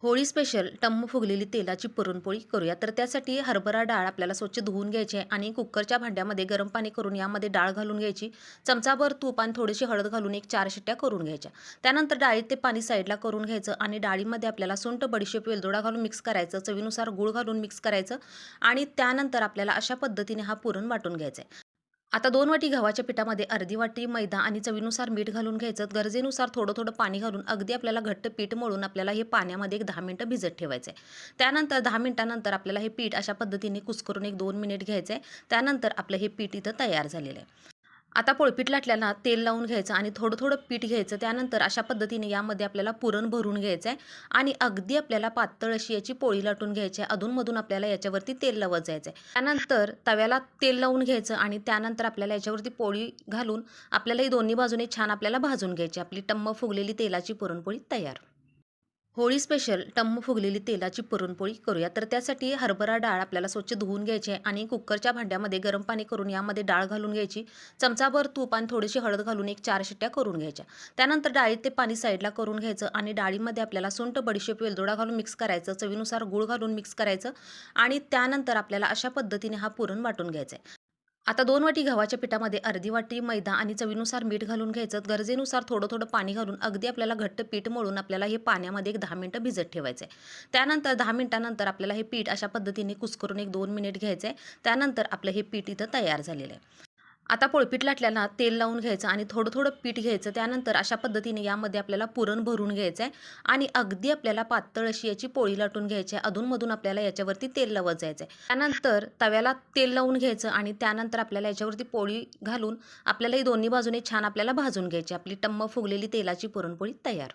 Holi special टम्म फुगलेली तेलाची पुरणपोळी करूया. तर त्यासाठी हरभरा डाळ आपल्याला स्वच्छ धुवून घ्यायची आहे आणि कुकरच्या भांड्यामध्ये गरम पाणी करून यामध्ये डाळ घालून घ्यायची. चमचाभर तूप आणि थोडीशी हळद घालून एक 4 शिट्ट्या करून घ्यायच्या. त्यानंतर डाळीत ते पाणी साईडला करून घ्यायचं आणि डाळीमध्ये आपल्याला सुंठ, बडीशेप, वेलदोडा घालून मिक्स करायचं. चवीनुसार गूळ घालून मिक्स करायचं आणि त्यानंतर आपल्याला अशा पद्धतीने हा पुरण वाटून घ्यायचा आहे. आता 2 वाटी गव्हाच्या पिठामध्ये अर्धी वाटी मैदा आणि चवीनुसार मीठ घालून घ्यायचं. गरजेनुसार थोडं-थोडं पाणी घालून अगदी आपल्याला घट्ट पीठ मळून आपल्याला हे पाण्यामध्ये एक 10 मिनिटं भिजत ठेवायचं आहे. त्यानंतर 10 मिनिटानंतर आपल्याला हे पीठ अशा पद्धतीने कुस्करून एक 2 मिनिट घ्यायचं आहे. त्यानंतर आपलं हे पीठ इथं तयार झालेलं आहे. आता पोळपीट लाटल्याला तेल लावून घ्यायचं आणि थोडं-थोडं पीठ घ्यायचं. त्यानंतर अशा पद्धतीने यामध्ये आपल्याला पुरण भरून घ्यायचं आहे आणि अगदी आपल्याला पातळ अशी याची पोळी लाटून घ्यायची आहे. अधूनमधून आपल्याला याच्यावरती तेल लावत जायचं आहे. त्यानंतर तव्याला तेल लावून घ्यायचं आणि त्यानंतर आपल्याला याच्यावरती पोळी घालून आपल्याला ही दोन्ही बाजूने छान आपल्याला भाजून घ्यायची. आपली टम्म फुगलेली तेलाची पुरणपोळी तयार. होळी स्पेशल टम्म फुगलेली तेलाची पुरणपोळी करूया. तर त्यासाठी हरभरा डाळ आपल्याला स्वच्छ धुवून घ्यायची आहे आणि कुकरच्या भांड्यामध्ये गरम पाणी करून यामध्ये डाळ घालून घ्यायची. चमचाभर तूप आणि थोडीशी हळद घालून एक 4 शिट्ट्या करून घ्यायच्या. त्यानंतर डाळीत ते पाणी साईडला करून घ्यायचं आणि डाळीमध्ये आपल्याला सुंठ, बडीशेप, वेलदोडा घालून मिक्स करायचं. चवीनुसार गूळ घालून मिक्स करायचं आणि त्यानंतर आपल्याला अशा पद्धतीने हा पुरण वाटून घ्यायचा आहे. आता 2 वाटी गव्हाच्या पिठामध्ये अर्धी वाटी मैदा आणि चवीनुसार मीठ घालून घ्यायचं. गरजेनुसार थोडं-थोडं पाणी घालून अगदी आपल्याला घट्ट पीठ मळून आपल्याला हे पाण्यामध्ये एक 10 मिनिटं भिजत ठेवायचं आहे. त्यानंतर 10 मिनिटानंतर आपल्याला हे पीठ अशा पद्धतीने कुस्करून एक 2 मिनिट घ्यायचं आहे. त्यानंतर आपलं हे पीठ इथं तयार झालेलं आहे. आता पोळपीट लाटल्याला तेल लावून घ्यायचं आणि थोडं-थोडं पीठ घ्यायचं. त्यानंतर अशा पद्धतीने यामध्ये आपल्याला पुरण भरून घ्यायचं आहे आणि अगदी आपल्याला पातळ अशी याची पोळी लाटून घ्यायची आहे. अधूनमधून आपल्याला याच्यावरती तेल लावत जायचं आहे. त्यानंतर तव्याला तेल लावून घ्यायचं आणि त्यानंतर आपल्याला याच्यावरती पोळी घालून आपल्याला ही दोन्ही बाजूने छान आपल्याला भाजून घ्यायची. आपली टम्म फुगलेली तेलाची पुरणपोळी तयार.